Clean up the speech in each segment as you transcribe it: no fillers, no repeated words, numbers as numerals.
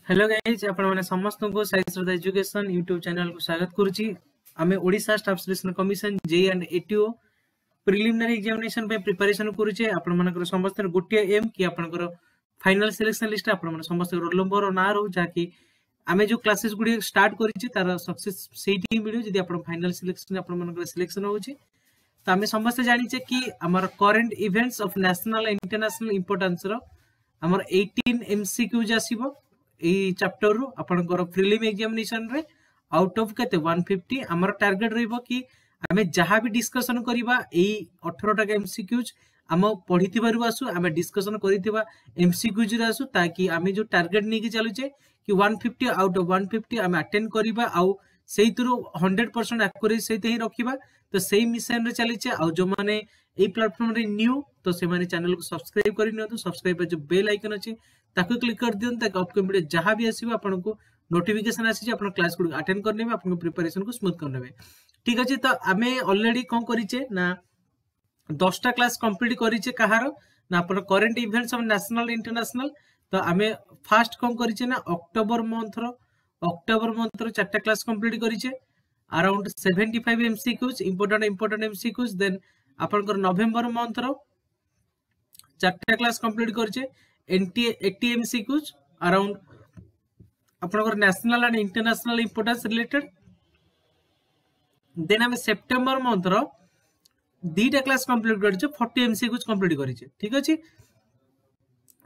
Hello guys आपण माने समस्त को साई श्रद्धा एजुकेशन यूट्यूब चैनल को स्वागत करूची। आमे Odisha staff selection commission J and ATO preliminary examination पे प्रिपरेशन करूचे। आपण मानकर समस्त गोटे एम कि आपनकर फाइनल सिलेक्शन लिस्ट आपण माने समस्त रोल नंबर और ना रहू जाकी आमे जो क्लासेस गुडी स्टार्ट करिछि तार सक्सेस सेठी वीडियो जदी आपण फाइनल सिलेक्शन आपण मानकर सिलेक्शन होउची त आमे समस्त जानिचे कि हमर current events of national international importance रो हमर 18 एमसीक्यूज आसीबो ए चैप्टर रो आपनकर प्रीलिम एग्जामिनेशन रे आउट ऑफ केते 150 हमर टारगेट रहइबो कि आमे जहां भी डिस्कशन करिबा ए 18 टा एमसीक्यूज हम पढिथिबारु आसु आमे डिस्कशन करिथिबा एमसीक्यूज रे आसु ताकि आमे जो टारगेट नै कि चलुचे कि 150 आउट ऑफ 150 आमे अटेंड करिबा आउ सेहितरु 100% एक्यूरेसी सहित ही रखिबा। तो सेही मिशन रे चलिचे आउ जो माने ए प्लेटफॉर्म रे न्यू तो से माने चैनल को सब्सक्राइब करि नियतु। सब्सक्राइब पे जो बेल आइकन अछि ताको क्लिक कर दियन ताकि अपकमिंग वीडियो जहां भी आसीबो आपन को नोटिफिकेशन आसी आपन क्लास को अटेंड कर नेबे आपन प्रिपरेशन को स्मूथ कर नेबे। ठीक अछि तो आमे ऑलरेडी कोन करिचे ना 10 टा क्लास कंप्लीट करिचे कहारो ना आपन current events of national international. तो आमे फर्स्ट कोन करिचे ना अक्टोबर मंथ रो 4 टा क्लास कंप्लीट करिचे around 75 MCQs important MCQs. Then आपन नवंबर मंथ रो 4 टा क्लास कंप्लीट करिचे 80 एमसीक्यूज अराउंड आपन national and international importance related. Then हमें सितंबर मंथ रो 2 टा क्लास कंप्लीट करिचे 40 एमसीक्यूज कंप्लीट करिचे। ठीक अछि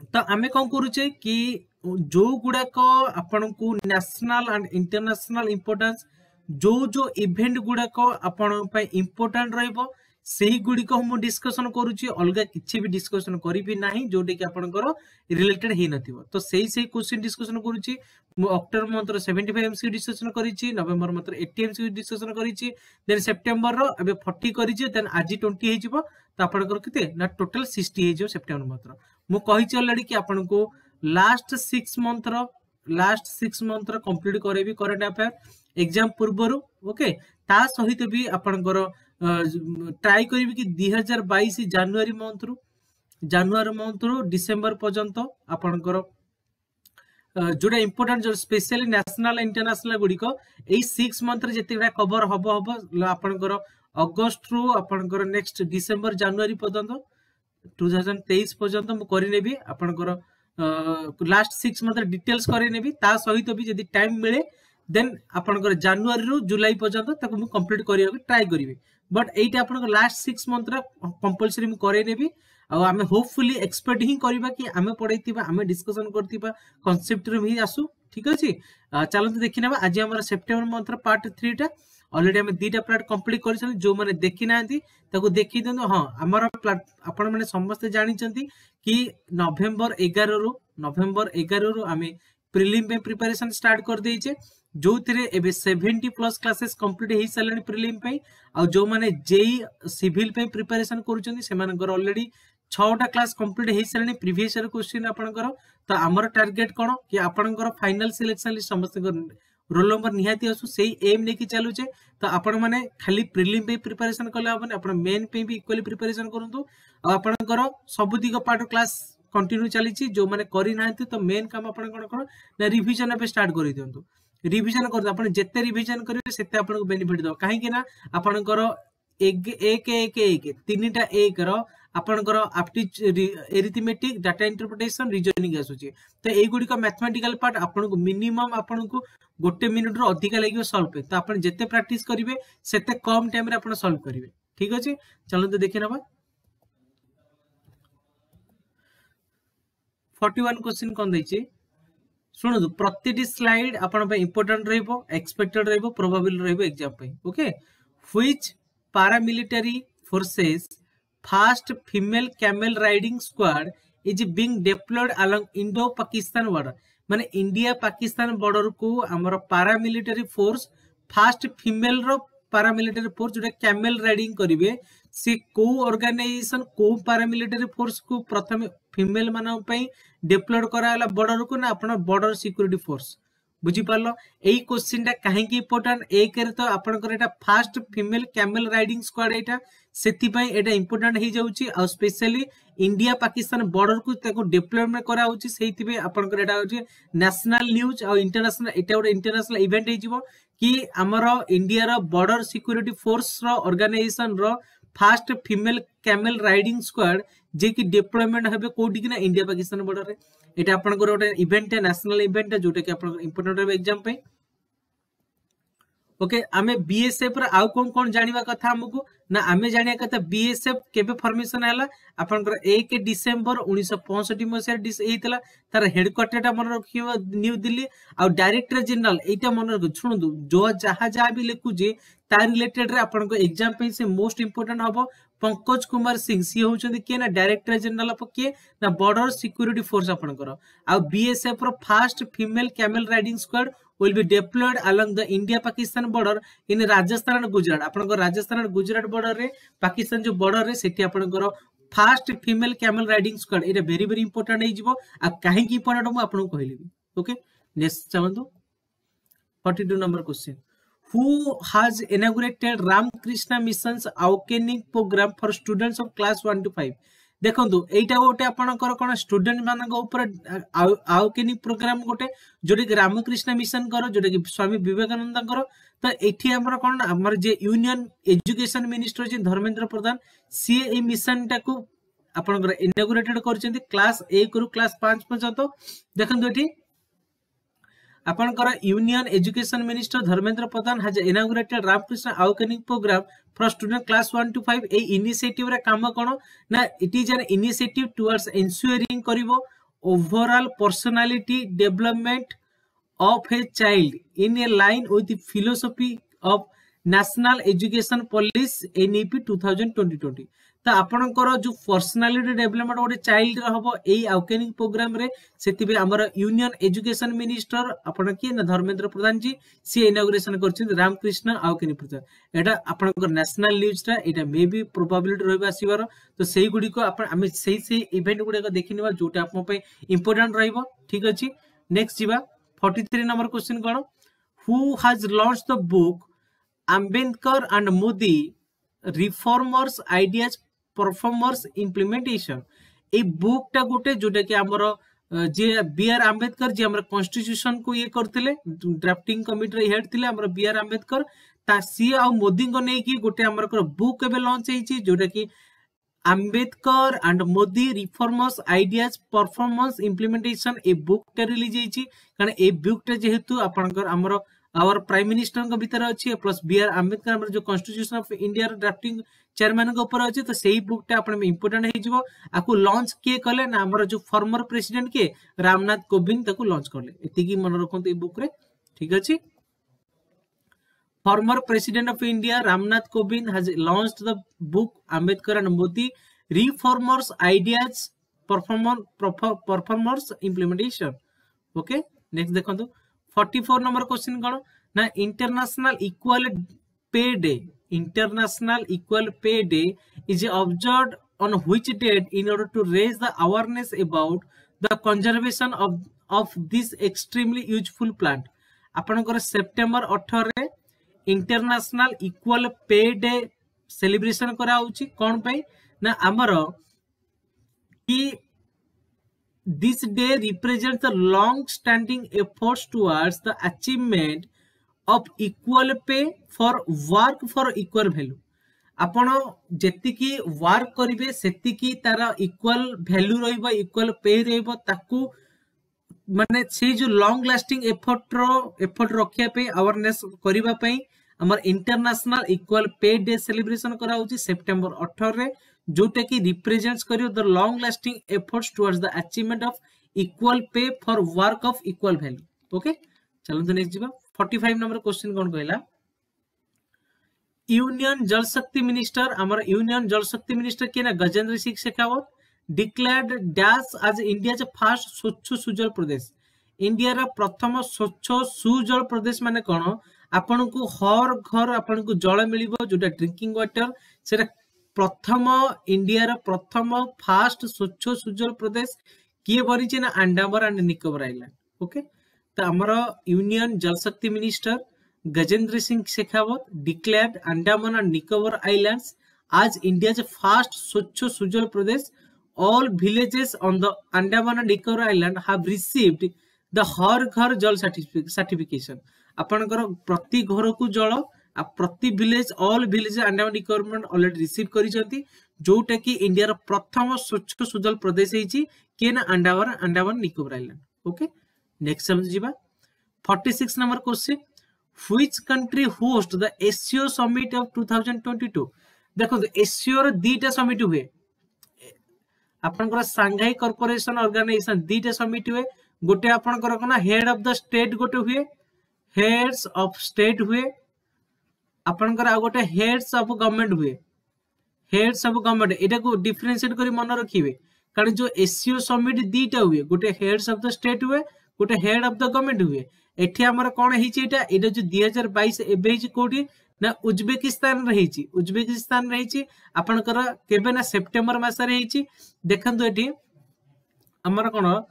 तो आमे कोन करूचे कि जो गुडा को आपन को नेशनल एंड इंटरनेशनल इंपोर्टेंस जो इवेंट गुडा को आपन पे इंपोर्टेंट रहइबो सेही गुडी को हम डिस्कशन करूची अलगा किछि भी डिस्कशन करिबी नाही जोटे कि आपनकर रिलेटेड हे नथिबो। तो सेही क्वेश्चन डिस्कशन करूची अक्टोबर मंथ रो 75 एमसी डिस्कशन करिची नवंबर मंथ रो 80 एमसी डिस्कशन करिची देन सितंबर रो अबे 40 करिची देन आज 20 हे जिवो तो आपनकर केते ना टोटल 60 हे जिवो सितंबर मंथ रो। मु कहिची ऑलरेडी कि आपन को लास्ट 6 मंथ रो कंप्लीट करेबी करंट अफेयर एग्जाम पूर्वरु। ओके ता सहित भी आपनकर ट्राई करिबी कि 2022 जनवरी मंथ रो डिसेंबर पर्यंत आपनकर जोडा इंपोर्टेंट जो स्पेशली नेशनल इंटरनेशनल गुडी को ए 6 मंथ रे जति कवर हबो आपनकर अगस्त रो आपनकर नेक्स्ट डिसेंबर जनवरी पर्यंत 2023 पर्यंत मु करि नेबी आपनकर लास्ट 6 मंथ डिटेल्स करि नेबी ता सहित भी जदी टाइम मिले देन आपनकर जनवरी रो जुलाई पर्यंत ताको मु कंप्लीट करिया ट्राई करिवे। बट एटा आपनकर लास्ट 6 मंथ रा कंपल्सरी मु करे नेबी आ आमे होपफुली एक्सपेक्ट ही करबा कि आमे पढैतिबा आमे डिस्कशन करतिबा कांसेप्ट रे ही आसु। ठीक अछि चलंत देखिनेबा आज हमर सितंबर मंथ रा पार्ट 3 टा ऑलरेडी हमें 2 टा पार्ट कंप्लीट करछन जो माने देखि नांती ताको देखि देनु। हां हमर आपण माने समस्त जानि चंती कि नवंबर 11 रो आमे प्रीलिम पे प्रिपरेशन स्टार्ट कर देइचे जो थिरे एबे 70 प्लस क्लासेस कंप्लीट हे सालनी प्रीलिम पे आ जो माने जेई सिविल पे प्रिपरेशन करूचंती से मानकर ऑलरेडी 6 टा क्लास कंप्लीट हे सालनी प्रीवियस ईयर क्वेश्चन आपनकर। तो हमर टारगेट कोन कि आपनकर फाइनल सिलेक्शन लिस्ट समस्त रोल नंबर निहाती आसु सेही एम नेकी चलुचे। तो आपण माने खाली प्रीलिम पे प्रिपरेशन कले अपन आपण मेन पे भी इक्वली प्रिपरेशन करंतु आ आपनकर सब दिग पार्ट क्लास कंटिन्यू चलीची जो माने करि नांती। तो मेन काम आपण कोन ना रिवीजन पे स्टार्ट करि दियंतु रिवीजन कर अपन जेते रिवीजन करिवे सेते आपन को बेनिफिट दो काहे कि ना आपनकर 1 तीनटा 1 रो आपनकर aptitude arithmetic data interpretation reasoning आसुची। तो ए गुडी का मैथमेटिकल पार्ट आपन को मिनिमम आपन को 1 मिनिट रो अधिक लागियो सॉल्व पे। तो आपन जेते प्रैक्टिस करिवे सेते कम टाइम रे आपन सॉल्व करिवे। ठीक अछि चलो तो देखि नबा 41 क्वेश्चन कोन दैछि सुनो प्रति स्लाइड आपण पे इंपोर्टेंट रहइबो एक्सपेक्टेड रहइबो प्रोबेबल रहइबो एग्जाम पे। Okay which paramilitary forces first female camel riding squad is being deployed along Indo-Pakistan border माने इंडिया पाकिस्तान बॉर्डर को हमर paramilitary force फर्स्ट फीमेल रो paramilitary force जोटा कैमल राइडिंग करिवे से को ऑर्गेनाइजेशन को paramilitary force को प्रथम फीमेल मानन पई डिप्लॉयड कराला बॉर्डर को ना अपन बॉर्डर सिक्योरिटी फोर्स। बुझी पारलो एई क्वेश्चन टा काहे की इंपोर्टेंट एक रे तो आपनकर एटा first female camel riding squad एटा सेति पई एटा इंपोर्टेंट हे जाउची आ स्पेशली इंडिया पाकिस्तान बॉर्डर को ताको डेवलपमेंट करा होची सेति पे आपनकर एटा होची नेशनल न्यूज आ इंटरनेशनल एटा ओडे इंटरनेशनल इवेंट हे जिवो कि हमरो इंडिया रो बॉर्डर सिक्योरिटी फोर्स रो ऑर्गेनाइजेशन रो first female camel riding squad जे कि डेवलपमेंट हेबे कोडी कि ना इंडिया पाकिस्तान बॉर्डर रे एटा आपनकर ओटे इवेंट है नेशनल इवेंट है जोटा कि आपन इंपोर्टेंट है एग्जाम पे ओके आमे बीएसएफ रे आउ कोन जानिबा कथा हमकु ना आमे जानिया कथा बीएसएफ केबे फॉर्मेशन हैला आपनकर 1 डिसेंबर 1965 मसिया डिस एइतला तार हेडक्वार्टर टा मन रखियो न्यू दिल्ली आ डायरेक्टर जनरल एटा मन रख सुनदु जो जहा भी लिखु जे तार रिलेटेड रे आपनको एग्जाम पे से मोस्ट इंपोर्टेंट हबो पंकज कुमार सिंह सी होचंदी के ना डायरेक्टर जनरल ऑफ के ना बॉर्डर सिक्योरिटी फोर्स आपनकर आ बीएसएफ रो first female camel riding squad will be deployed along the India Pakistan border in Rajasthan and Gujarat आपनको राजस्थान और गुजरात बॉर्डर रे पाकिस्तान जो बॉर्डर रे सेठी आपनको first female camel riding squad एटा वेरी वेरी इंपोर्टेंट हे जिवो आ काहे की इंपोर्टेंट हम आपनको कहलिबी ओके नेक्स्ट चलंतु 42 number question who has inaugurated Ramakrishna Mission's awakening program for students of class 1 to 5 देखो एटा गोटे आपनकर कोन स्टूडेंट मानक ऊपर आउकेनिक प्रोग्राम गोटे जोटे कि रामकृष्ण मिशन करो जोटे कि स्वामी विवेकानंद करो तो एठी हमर कोन हमर जे यूनियन एजुकेशन मिनिस्टर जे धर्मेंद्र प्रधान सी ए मिशन टाको आपनकर इनॉग्रेटेड करचंती क्लास 1 रु क्लास 5 पर्यंत देखंतु एठी आपनकर union education minister Dharmendra Pradhan has inaugurated Ramakrishna awakening program for student class 1 to 5 ए इनिशिएटिव रे काम कोन ना it is an initiative towards ensuring करिवो overall personality development of a child in a line with the philosophy of national education policy NEP 2020 तो आपनकर जो personality development गोटे चाइल्ड रहबो एई अवेकनिंग प्रोग्राम रे सेति बे हमर यूनियन एजुकेशन मिनिस्टर आपन के ना धर्मेंद्र प्रधान जी सी इनॉग्रेशन करछिन रामकृष्ण अवेकनिंग प्रोग्राम एटा आपनकर नेशनल न्यूज टा एटा मे बी प्रोबेबिलिटी रहबा सिवार तो सेही गुडी को आपन हम सेही इवेंट गुडी को देखिनबा जोटा आपन पे इंपोर्टेंट रहबो ठीक अछि नेक्स्ट जीवा 43 number question cone who has launched the book Ambedkar and Modi Reformers Ideas Performers Implementation a book टा गोटे जोटा कि हमर जे बी आर आंबेडकर जे हमर कॉन्स्टिट्यूशन को ये करथिले ड्राफ्टिंग कमिटी रे हेड थिले हमर बी आर आंबेडकर ता सी आ मोदी को नै कि गोटे हमर बुक एबे लॉन्च हेछि जोटा कि Ambedkar and Modi reformers ideas performance implementation a book टा रिलीज हेछि कारण ए बुक टा जेहेतु आपनकर हमर आवर प्राइम मिनिस्टर को भीतर अच्छी प्लस बी आर आंबेडकर जो constitution of India drafting chairman को ऊपर अच्छी तो सही बुक टा अपन इंपोर्टेंट हे जिवो आकु लॉन्च के कले ना हमर जो फॉर्मर प्रेसिडेंट के रामनाथ कोविंद ताकु लॉन्च करले एति की मन रखंत ए बुक रे ठीक अछि former president of India Ramnath Kovind has launched the book Ambedkar and Modi reformers ideas performers implementation okay next देखंतु 44 नंबर क्वेश्चन कोन ना international equal pay day is observed on which date in order to raise the awareness about the conservation of this extremely useful plant आपनकर September 18 रे international equal pay day celebration करा होची कोन पई ना हमरो कि this day represents the long-standing efforts towards the achievement of equal pay for work for equal value. आपण जेति की वर्क करिवे सेति की तार इक्वल वैल्यू रहइबो इक्वल पे रहइबो ताकू माने से जो लॉन्ग लास्टिंग एफर्ट रखिया पे अवेयरनेस करिबा पई हमर international equal pay day celebration करा होची सितंबर 18 रे जोटा कि रिप्रेजेंट्स करियो the long lasting efforts towards the achievement of equal pay for work of equal value okay चलो तो नेक्स्ट जीवा 45 नंबर क्वेश्चन कोन कहला यूनियन जल शक्ति मिनिस्टर हमर यूनियन जल शक्ति मिनिस्टर के ना Gajendra Singh Shekhawat declared dash as India ज फर्स्ट स्वच्छ सुजल प्रदेश इंडिया रा प्रथम स्वच्छ सुजल प्रदेश माने कोन आपन को हर घर आपन को जल मिलिबो जोटा ड्रिंकिंग वाटर सेटा प्रथम इंडिया रा प्रथम फर्स्ट स्वच्छ सुजल प्रदेश किए बनिचे ना Andaman and Nicobar island okay तो आमर यूनियन जल शक्ति minister Gajendra Singh Shekhawat declared Andaman and Nicobar islands as India's first स्वच्छ सुजल प्रदेश. All villages on the Andaman and Nicobar Island have received the हर घर जल सर्टिफिकेशन. आपनकर प्रति घर को जल आ प्रति village all village Andaman Nicobar already receive करिसंती जोटा कि इंडिया रो प्रथम स्वच्छ सुजल प्रदेश हेची के ना Andaman Nicobar island. Okay next समझ जिबा 46 number question. Which country host the SCO summit of 2022. देखो एससीओ रो दीटा समिट हुए. आपनकर सांघाई कॉर्पोरेशन ऑर्गेनाइजेशन दीटा समिट हुए. गोटे आपनकर कोना हेड ऑफ द स्टेट गोटे हुए, हेड्स ऑफ स्टेट हुए. आपनकर आ गोटे हेड्स ऑफ गवर्नमेंट हुए, हेड्स ऑफ गवर्नमेंट. एटा को डिफरेंशिएट करी मन रखिबे कारण जो एससीओ समिट दीटा हुए, गोटे हेड्स ऑफ द स्टेट हुए, गोटे हेड ऑफ द गवर्नमेंट हुए. एठी हमर कोन हिची एटा एटा जो 2022 एबे हिची कोठी ना उज्बेकिस्तान रही. उज्बेकिस्तान रही आपनकर केबे ना सेप्टेम्बर मास रे हिची. देखंतु एठी हमर कोन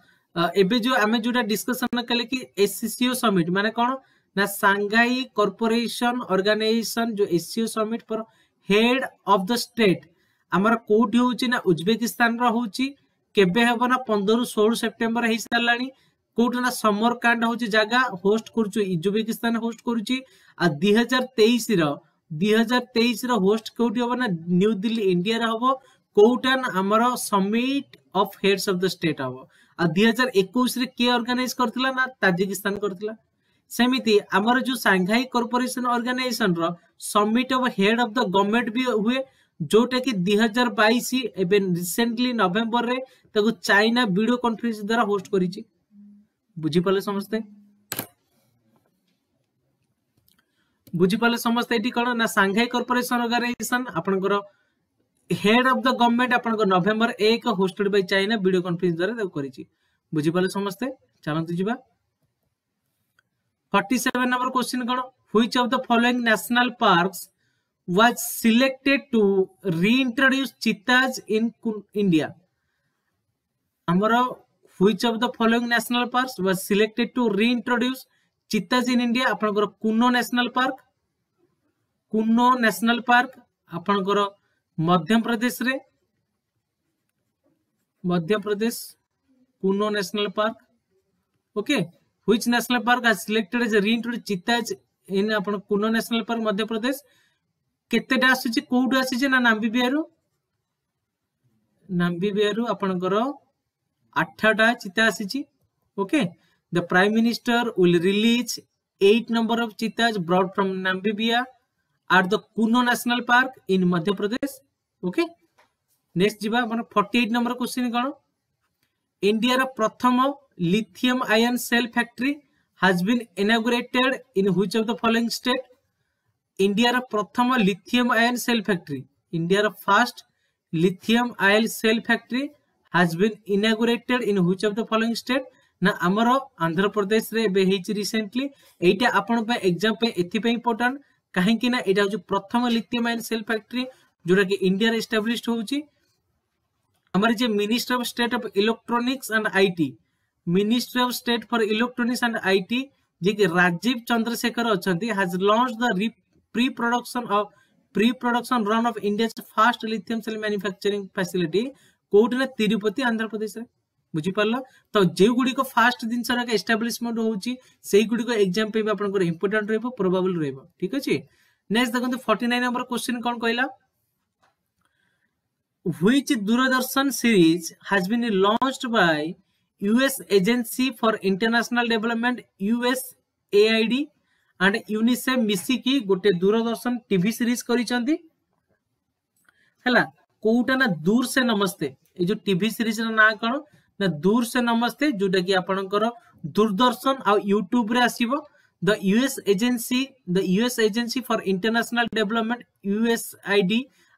एबे जो आमे जोटा डिस्कशन कले कि एससीओ समिट माने कोन ना सांघाई कॉर्पोरेशन ऑर्गेनाइजेशन जो एससीओ समिट पर हेड ऑफ द स्टेट हमर कोठी होची ना उज्बेकिस्तान रो होची. केबे हेबो ना 15 16 सेप्टेम्बर हि सालानी. कोठ ना समर कांड होची जगह होस्ट करछु उज्बेकिस्तान होस्ट करछि. आ 2023 रो होस्ट कोठी होबो ना न्यू दिल्ली इंडिया रे होबो. कोठा ना हमर summit of heads of the state होबो. आ 2021 रे के ऑर्गेनाइज करथिला ना ताजिकिस्तान करथिला. सेमिति हमर जो सांघाई कॉर्पोरेशन ऑर्गेनाइजेशन रो summit of head of the government भी हुए जोटा कि 2022 एबे रिसेंटली नवंबर रे ताको चाइना वीडियो कॉन्फ्रेंस द्वारा होस्ट करिछि. बुझी पाले समझते एटी कोन ना सांघाई कॉर्पोरेशन ऑर्गेनाइजेशन आपनकर हेड ऑफ द गवर्नमेंट आपनकर नवंबर 1 hosted by China video conference द्वारा ताको करिछि. बुझी पाले समझते चलंतु जिबा 47 नंबर क्वेश्चन कोन. Which of the following national parks was selected to reintroduce cheetahs in India. हमरो which of the following national parks was selected to reintroduce cheetahs in India. आपनकर Kuno national park, Kuno national park आपनकर मध्य प्रदेश रे, Madhya Pradesh Kuno national park. Okay which national park has selected as reintroduce cheetahs in आपन Kunno national park Madhya Pradesh. केतेटा आसीची कोउड आसीची ना नाम्बिबियारु आपनकर 8टा चीता आसीची. Okay the prime minister will release 8 number of cheetahs brought from Namibia at the Kuno national park in Madhya Pradesh. Okay next जिबा मन 48 number question कोन. India रा प्रथम lithium ion cell factory has been inaugurated in which of the following state. India रा प्रथम lithium ion cell factory, India रा first lithium ion cell factory has been inaugurated in which of the following state. ना हमरो आंध्र प्रदेश रे बे हेची recently. एटा आपन पे exam पे एथि पे इंपोर्टेंट काहे कि ना एटा जो प्रथम लिथियम आयन सेल फैक्ट्री जोरा कि इंडिया रे एस्टैब्लिश्ड होउची. हमर जे minister of state of electronics and IT, ministry of state for electronics and IT जे कि राजीव चंद्रशेखर अछंती has launched the pre production run of India's first lithium cell manufacturing facility कोड ना तिरुपति आंध्र प्रदेश रे. बुझी पारला तो जे गुडी को फास्ट दिन सरा के एस्टैब्लिशमेंट होउची सेही गुडी को एग्जाम पे भी आपन को इंपोर्टेंट रहबो, प्रोबेबल रहबो. ठीक अछि. नेक्स्ट देखंतु 49 नंबर क्वेश्चन कोन कहला. Which Doordarshan series has been launched by US agency for international development USAID and UNICEF मिसी की गोटे दूरदर्शन टीवी सीरीज करिसंती. हला कोउटा ना दूर से नमस्ते. ए जो टीवी सीरीज रा ना कोन ना दूर से नमस्ते जोटा कि आपनकर दूरदर्शन आ यूट्यूब रे आसीबो. The US agency for international development USAID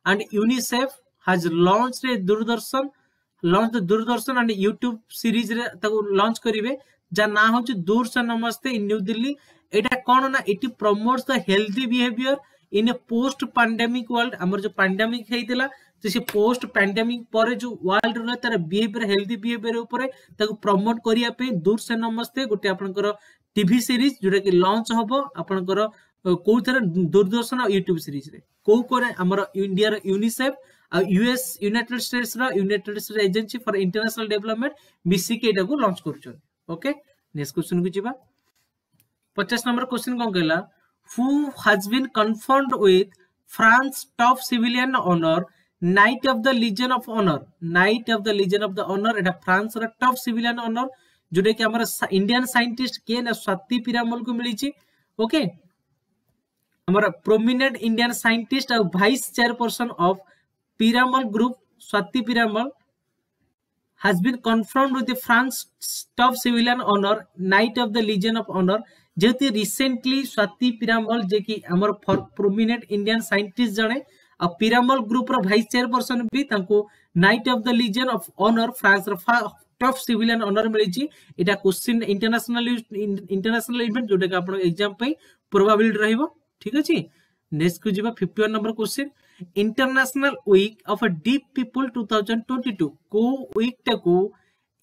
and UNICEF has launched Doordarshan and YouTube series रे ताको लॉन्च करिवे जा ना हो दूर से नमस्ते इन न्यू दिल्ली. एटा कोन ना it promotes the healthy behaviour in A post pandemic world. हमर जो पैंडेमिक हेइतिला तो से पोस्ट पैंडेमिक पर जो वर्ल्ड रो तार बिहेवियर हेल्दी बिहेवियर ऊपर ताको प्रमोट करिया पे दूर से नमस्ते गोटे आपनकर टीवी सीरीज जोटा कि लॉन्च हबो आपनकर को थरे दूरदर्शन और यूट्यूब सीरीज रे को कोरे हमर इंडिया रो यूनिसेफ और US United States agency for international development मिसी के एटा को लॉन्च करछन। ओके नेक्स्ट क्वेश्चन को जिबा 50 नंबर क्वेश्चन कोन कहला who has been confirmed with France top civilian honour knight of the legion of honour knight of the legion of the honour एटा फ्रांस रो टॉप सिविलियन ऑनर जोटा कि हमर Indian scientist के ना स्वाति पिरामल को मिली छी। ओके हमर प्रोमिनेंट इंडियन साइंटिस्ट और vice chairperson of Piramal group Swati Piramal has been confirmed with the France top civilian honor Knight of the Legion of Honor जेती रिसेंटली स्वाति पिरामल जे कि हमर प्रोमिनेंट इंडियन साइंटिस्ट जने आ पिरामल ग्रुप रो वाइस चेयरपर्सन भी तांको knight of the legion of honour France रो टॉप सिविलियन ऑनर मिली छी। एटा क्वेश्चन इंटरनेशनल इवेंट जोटा कि आपन एग्जाम पे प्रोबेबिलिटी रहइबो। ठीक अछि नेक्स्ट को जिबा 51 number question international week of deep people 2022 को वीक टाको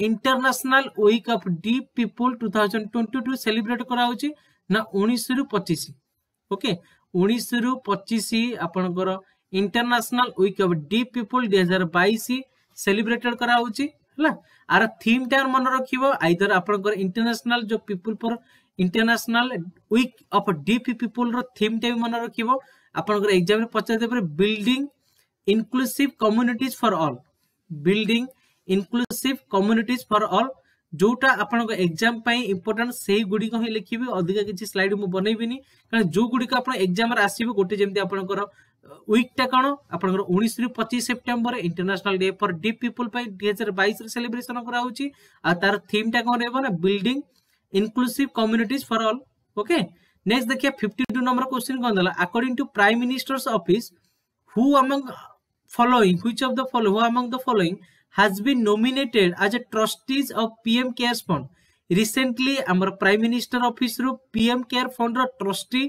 international week of deep people 2022 celebrate करा होची ना 19 रु 25। ओके 19 रु 25 आपनकर international week of deep people 2022 celebrated करा होची हला आर थीम टार मन रखिबो आइदर आपनकर इंटरनेशनल जो पीपल पर international week of deep people रो थीम टाइम मन रखिबो आपनकर एग्जाम रे पचार देबे building inclusive communities for all building inclusive communities for all जोटा आपनकर एग्जाम पई इंपोर्टेंट सेही गुडी को ही लिखिबे अधिक किछि स्लाइड मु बनैबिनी कारण जो गुडी को आपन एग्जाम रे आसीबे गोटे जेमति आपनकर वीक टा कोन आपनकर 19 रु 25 सितंबर international day for deaf people पई 2022 रे सेलिब्रेशन करा होची आ तार थीम टा कोन रहबो ना building inclusive communities for all. Okay next देखिए 52 नंबर क्वेश्चन कोन दला according to prime minister's office who among following which of the follow who among the following has been nominated as a trustees of PM cares fund recently हमर prime minister office रो PM care fund रो trustee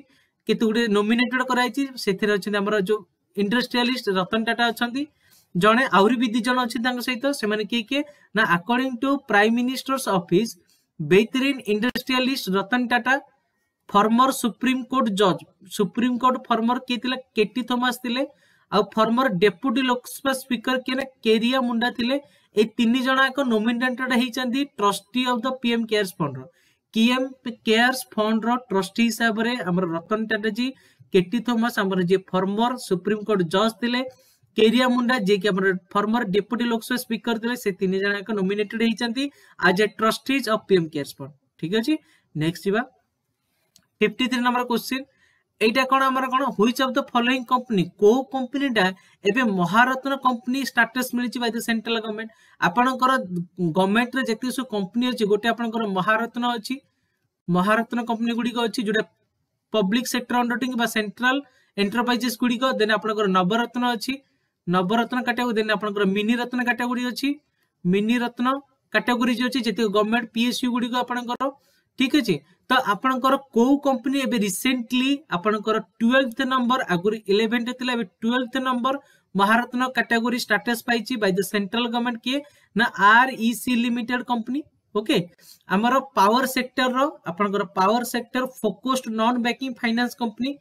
केते गुडे nominated कराइछि सेथिर अछि हमर जो industrialist Ratan Tata अछंती जने आउरी भी दी जन अछि तांग सहित से माने के ना according to prime minister's office बेहतरीन industrialist Ratan Tata former supreme court जज सुप्रीम कोर्ट फॉर्मर के थिले केटी थॉमस थिले आ फॉर्मर डेप्यूटी लोकसभा स्पीकर के ना केरिया मुंडा थिले ए तीन जना को नॉमिनेटेड हिचंदी trustee of the PM cares fund रो पीएम केयर्स फंड रो ट्रस्टी हिसाब रे हमर रतन टाटा जी केटी थॉमस हमर जे फॉर्मर सुप्रीम कोर्ट जज थिले केरिया मुंडा जे कि हमर फॉर्मर डेप्यूटी लोकसभा स्पीकर थिले से तीन जना को नॉमिनेटेड हिचंदी as a trustees of PM cares fund. ठीक अछि नेक्स्ट जिबा 53 नंबर क्वेश्चन एटा कोन हमर कोन which of the following company को कंपनी डा एबे महारत्न कंपनी स्टेटस मिलिछि बाय द सेंट्रल गवर्नमेंट आपनकर गवर्नमेंट रे जति सो कंपनी अछि गोटे आपनकर महारत्न अछि महारत्न कंपनी गुडी को अछि जोटा पब्लिक सेक्टर अंडरटेकिंग बा सेंट्रल एंटरप्राइजेस गुडी को देन आपनकर नवरत्न अछि नवरत्न कैटेगरी देन आपनकर मिनी रत्न कैटेगरी अछि मिनी रत्न कैटेगरी जे अछि जति गवर्नमेंट पीएसयू गुडी को आपनकर। ठीक अछि तो आपनकर को कंपनी एबे रिसेंटली आपनकर 12th नंबर आगुरी 11th थिला एबे 12th number Maharatna category status पाइछि बाय द सेंट्रल गवर्नमेंट के ना आरईसी लिमिटेड कंपनी। ओके हमर पावर सेक्टर रो आपनकर power sector focused non banking finance company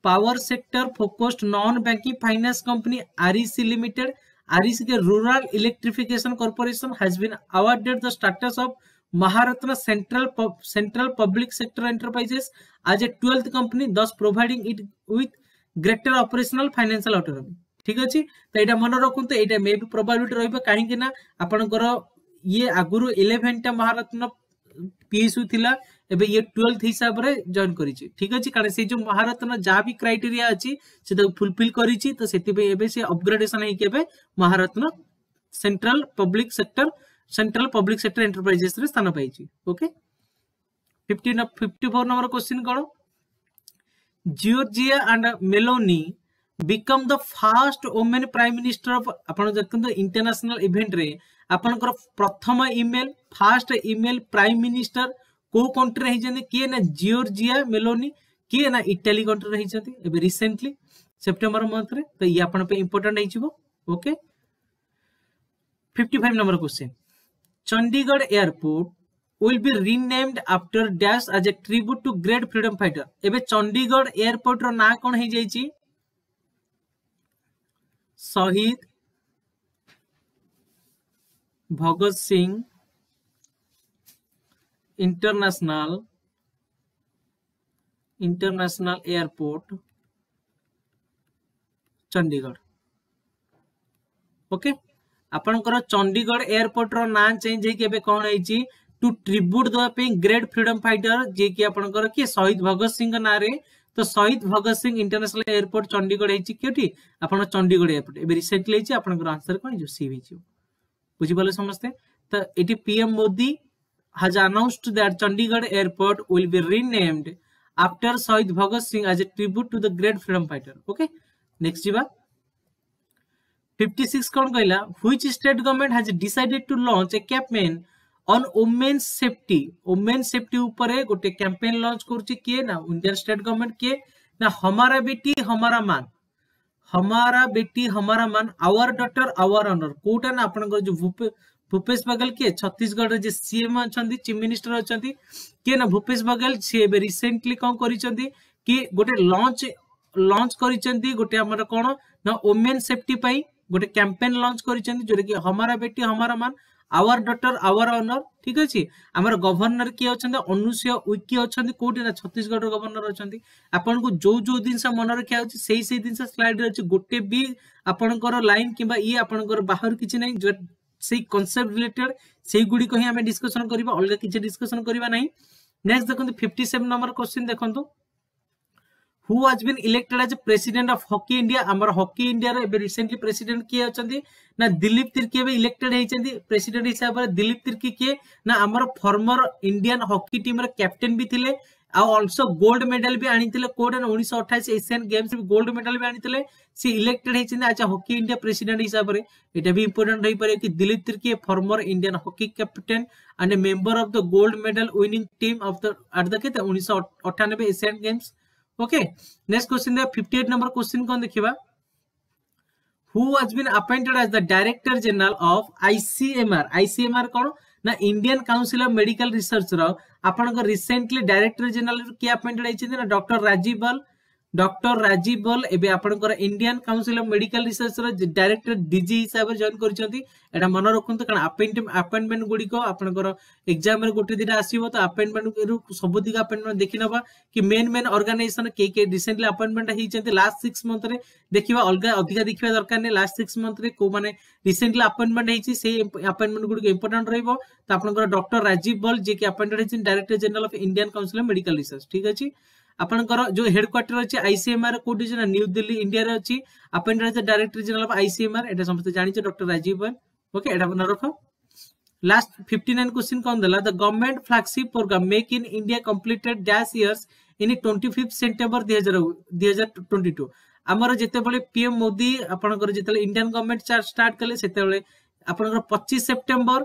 power sector focused non banking finance company REC limited REC के rural electrification corporation has been awarded the status of Maharatna Central Public Sector Enterprises as a 12th company, thus providing it with greater operational financial autonomy. ठीक अछि तो एटा मन रखुन तो एटा मे भी probability रहबे काहे कि ना आपनकर ये आगुरु 11 टा महारत्न पीएसयू थिला एबे ये 12th हिसाब रे जॉइन करिछि। ठीक अछि कारण से जो महारत्न जा भी क्राइटेरिया अछि से तो फुलफिल करिछि तो सेति बे एबे से अपग्रेडेशन हे केबे Maharatna central public sector enterprises रे स्थान पाइछि। ओके 54 नंबर क्वेश्चन कोन Giorgia and Meloni become the first women prime minister of आपण देखंतो इंटरनेशनल इवेंट रे आपनकर प्रथम female first female prime minister को कंट्री रहि जने के ना जियोर्जिया मेलोनी के ना इटाली कंट्री रहि जते एबे रिसेंटली सितंबर मंथ रे तो ये आपण पे इंपोर्टेंट हिचबो। Okay 55 number question Chandigarh airport will be renamed after dash as a tribute to great freedom fighter एबे चंडीगढ़ एयरपोर्ट रो ना कोन हे जाई छी Shaheed Bhagat Singh international airport Chandigarh okay आपनकर चंडीगढ़ एयरपोर्ट रो ना चेंज हे के एबे कोन हे छी टू ट्रिब्यूट दवा पे ग्रेट फ्रीडम फाइटर जे कि आपनकर के शहीद भगत सिंह ना रे तो शहीद भगत सिंह इंटरनेशनल एयरपोर्ट चंडीगढ़ हे छी केठी आपन चंडीगढ़ एयरपोर्ट एबे रिसेंटली हे छी आपनकर आंसर कोन जो सी हो बुझि पाले समझते तो eighty PM Modi has announced that Chandigarh airport will be renamed after Shahid Bhagat Singh as a tribute to the great freedom fighter okay next jiba 56 कौन कहला which state government has decided to launch a campaign on women's safety ऊपर गोटे campaign launch करूची किए ना Indian state government किए ना हमारा बेटी हमारा मान आवर डॉटर आवर ऑनर कोटा ना आपन जो भूपेश बघेल किए छत्तीसगढ़ रे जे सीएम अछंती चीफ मिनिस्टर अछंती किए ना भूपेश बघेल से रिसेंटली कौन करिसंती कि गोटे लॉन्च करिसंती गोटे हमर कोन ना वुमेन सेफ्टी पई गोटे कैंपेन लॉन्च करिसंती जोरे कि हमारा बेटी हमारा मान आवर डॉटर आवर ऑनर ठीक अछि हमर गवर्नर किए अछंती अनुसुया उइकी अछंती कोटे ना छत्तीसगढ़ रो गवर्नर अछंती आपन को जो दिन से मन रखिया अछि सेही दिन से स्लाइड रे अछि गोटे भी आपनकर लाइन किबा ई आपनकर बाहर किछि नै जो से कांसेप्ट रिलेटेड से गुडी को ही हमें डिस्कशन करबा अलग किछि डिस्कशन करबा नहीं नेक्स्ट देखंतु 57 नंबर क्वेश्चन देखंतु who has been elected as president of hockey india हमर हॉकी इंडिया रे बे रिसेंटली प्रेसिडेंट किए अछंती ना दिलीप तिर्की बे इलेक्टेड हेचंती प्रेसिडेंट हिसाब रे दिलीप तिर्की किए ना हमर फॉर्मर इंडियन हॉकी टीम रे कैप्टन भी थिले आ आल्सो गोल्ड मेडल भी आनिथिले कोडन 1928 एशियन गेम्स भी गोल्ड मेडल भी आनिथिले सी इलेक्टेड हेचंती आज हॉकी इंडिया प्रेसिडेंट हिसाब रे एटा भी इंपोर्टेंट रही पारे कि Dilip Tirkey former Indian hockey captain and a member of the gold medal winning team of the at the केते 1998 Asian games okay next question दे 58 नंबर क्वेश्चन कोन देखिबा who has been appointed as the director general of ICMR कोन ना Indian council of medical research रो आपन को recently director general के अपॉइंटेड आइछन ना डॉक्टर राजीव बल एबे आपन को Indian council of medical research रो डायरेक्टर डीजी हिसाब रे जॉइन करछंती एटा मन रखंतु कारण अपॉइंटमेंट गुडी को आपन को एग्जाम रे गोटे दिना आसीबो तो अपॉइंटमेंट रु सब दिगा अपॉइंटमेंट देखि नबा कि मेन ऑर्गेनाइजेशन के रिसेंटली अपॉइंटमेंट हिचंती लास्ट 6 मंथ रे देखिबा अलगा अधिका देखिबा दरकार ने लास्ट 6 मंथ रे को माने रिसेंटली अपॉइंटमेंट हिची से अपॉइंटमेंट गुडी को इंपोर्टेंट रहइबो तो आपन को डॉक्टर राजीव बल जे कि अपॉइंटेड हिचन director general of Indian council of medical research ठीक अछि आपनकर जो हेडक्वार्टर अछि आईसीएमआर कोडी जे न्यू दिल्ली इंडिया रे अछि appointed as director general of ICMR एटा समस्त जानि छ डॉक्टर राजीव बल ओके एटा बना रखो लास्ट 59 क्वेश्चन कोन देला the government flagship programme make in India completed dash years in 25 सितंबर 2022 हमर जेते बळे पीएम मोदी आपनकर जेते इंडियन गवर्नमेंट स्टार्ट कले सेते बळे आपनकर 25 सितंबर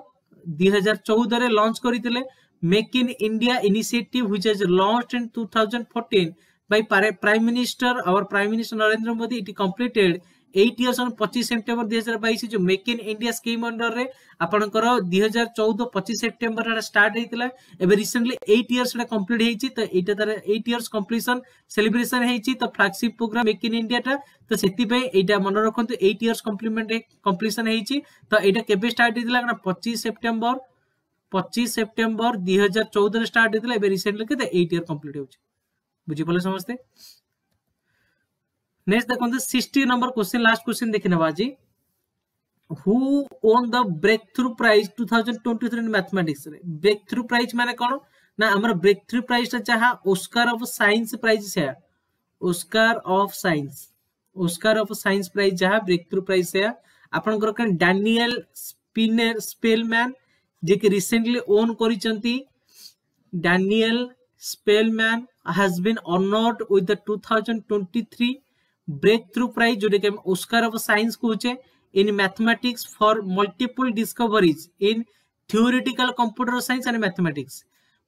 2014 रे launch करितले Make in India initiative which has launched in 2014 by Prime Minister Narendra Modi. It completed 8 years on 25 September 2022 जो Make in India scheme under रे आपनकर 2014 25 September रे स्टार्ट हेतिला एबे रिसेंटली 8 इयर्स रे कंप्लीट हेछि तो एटा तार 8 इयर्स कंप्लीशन सेलिब्रेशन हेछि तो flagship programme make in India टा तो सेति पे एटा मन रखंतु 8 इयर्स कंप्लीशन हेछि तो एटा केबे स्टार्ट हेतिला 25 सितंबर 2014 स्टार्ट हेतिला एबे रिसेंटली केते 8 इयर कंप्लीट होछि बुझि पले समझते नेक्स्ट देखंतु 60 नंबर क्वेश्चन लास्ट क्वेश्चन देखिना बाजी who won the breakthrough prize 2023 इन मैथमेटिक्स रे ब्रेक थ्रू प्राइज माने कोन ना हमर ब्रेक थ्रू प्राइज ता चाहा ऑस्कर ऑफ साइंस प्राइज से ऑस्कर ऑफ साइंस प्राइज जहा ब्रेक थ्रू प्राइज से आपन कर डैनियल स्पेलमैन जे कि रिसेंटली ओन करिसंती Daniel Spielman has been honored with the 2023 breakthrough prize जो कि ऑस्कर ऑफ साइंस कहूचे in mathematics for multiple discoveries in theoretical computer science and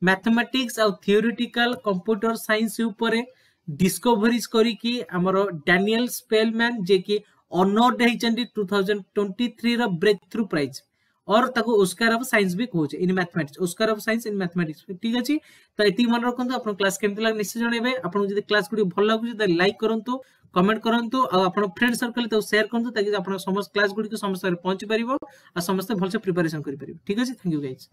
mathematics और theoretical computer science ऊपर डिस्कवरीज करी कि हमरो डैनियल स्पेलमैन जे कि ऑनर्ड हेचंडी 2023 रो ब्रेक थ्रू प्राइज और ताको ऑस्कर ऑफ साइंस भी कहूचे in mathematics Oscar of science in mathematics ठीक अछि तो एति मन रखंतु अपन क्लास केमति लाग निश्चय जणेबे अपन जदि क्लास गुडी भल लागुची त लाइक करंतु कमेंट करंतु आ अपन फ्रेंड सर्कल तो शेयर करंतु ताकि अपन समस्त क्लास गुडी को समस्त पहुंची परिबो आ समस्त भल से प्रिपरेशन करि परिबो ठीक अछि थैंक यू गाइस।